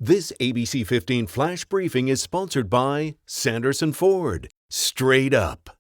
This ABC 15 Flash Briefing is sponsored by Sanderson Ford. Straight up.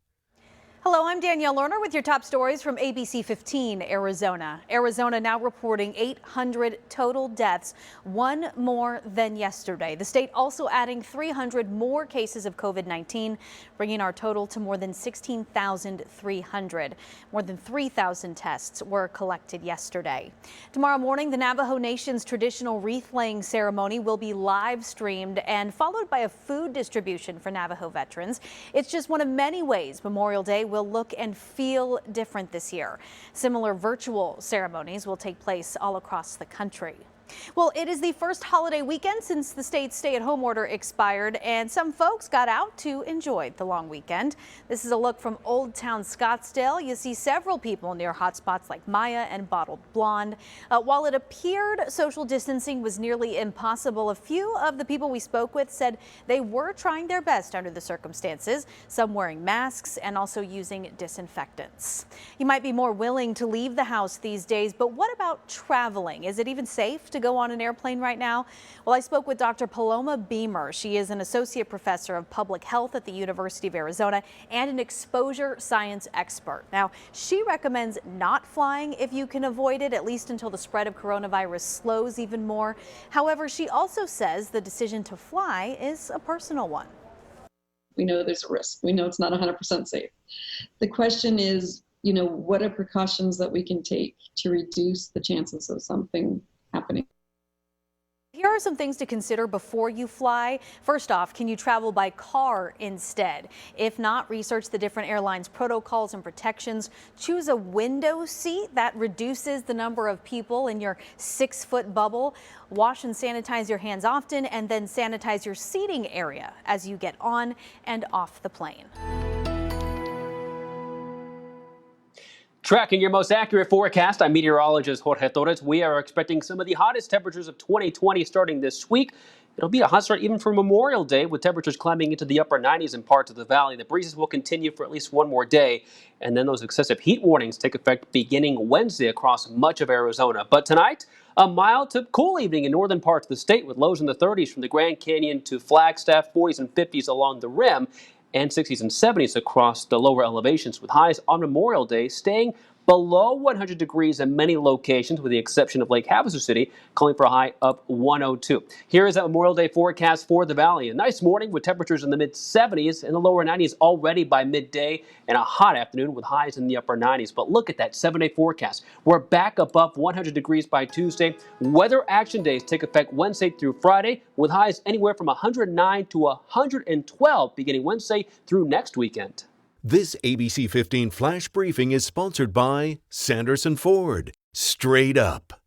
Hello, I'm Danielle Lerner with your top stories from ABC15 Arizona. Arizona now reporting 800 total deaths, one more than yesterday. The state also adding 300 more cases of COVID-19, bringing our total to more than 16,300. More than 3,000 tests were collected yesterday. Tomorrow morning, the Navajo Nation's traditional wreath-laying ceremony will be live streamed and followed by a food distribution for Navajo veterans. It's just one of many ways Memorial Day will look and feel different this year. Similar virtual ceremonies will take place all across the country. Well, it is the first holiday weekend since the state's stay-at-home order expired, and some folks got out to enjoy the long weekend. This is a look from Old Town Scottsdale. You see several people near hotspots like Maya and Bottled Blonde. While it appeared social distancing was nearly impossible, a few of the people we spoke with said they were trying their best under the circumstances, some wearing masks and also using disinfectants. You might be more willing to leave the house these days, but what about traveling? Is it even safe to go on an airplane right now? Well, I spoke with Dr. Paloma Beamer. She is an associate professor of public health at the University of Arizona and an exposure science expert. Now, she recommends not flying if you can avoid it, at least until the spread of coronavirus slows even more. However, she also says the decision to fly is a personal one. We know there's a risk. We know it's not 100% safe. The question is, what are precautions that we can take to reduce the chances of something happening? Here are some things to consider before you fly. First off, can you travel by car instead? If not, research the different airlines' protocols and protections. Choose a window seat that reduces the number of people in your 6-foot bubble. Wash and sanitize your hands often, and then sanitize your seating area as you get on and off the plane. Tracking your most accurate forecast, I'm meteorologist Jorge Torres. We are expecting some of the hottest temperatures of 2020 starting this week. It'll be a hot start even for Memorial Day, with temperatures climbing into the upper 90s in parts of the valley. The breezes will continue for at least one more day, and then those excessive heat warnings take effect beginning Wednesday across much of Arizona. But tonight, a mild to cool evening in northern parts of the state, with lows in the 30s from the Grand Canyon to Flagstaff, 40s and 50s along the rim, and 60s and 70s across the lower elevations, with highs on Memorial Day staying below 100 degrees in many locations, with the exception of Lake Havasu City, calling for a high of 102. Here is a Memorial Day forecast for the valley. A nice morning with temperatures in the mid-70s and the lower 90s already by midday, and a hot afternoon with highs in the upper 90s. But look at that 7-day forecast. We're back above 100 degrees by Tuesday. Weather action days take effect Wednesday through Friday, with highs anywhere from 109 to 112 beginning Wednesday through next weekend. This ABC 15 Flash Briefing is sponsored by Sanderson Ford. Straight up.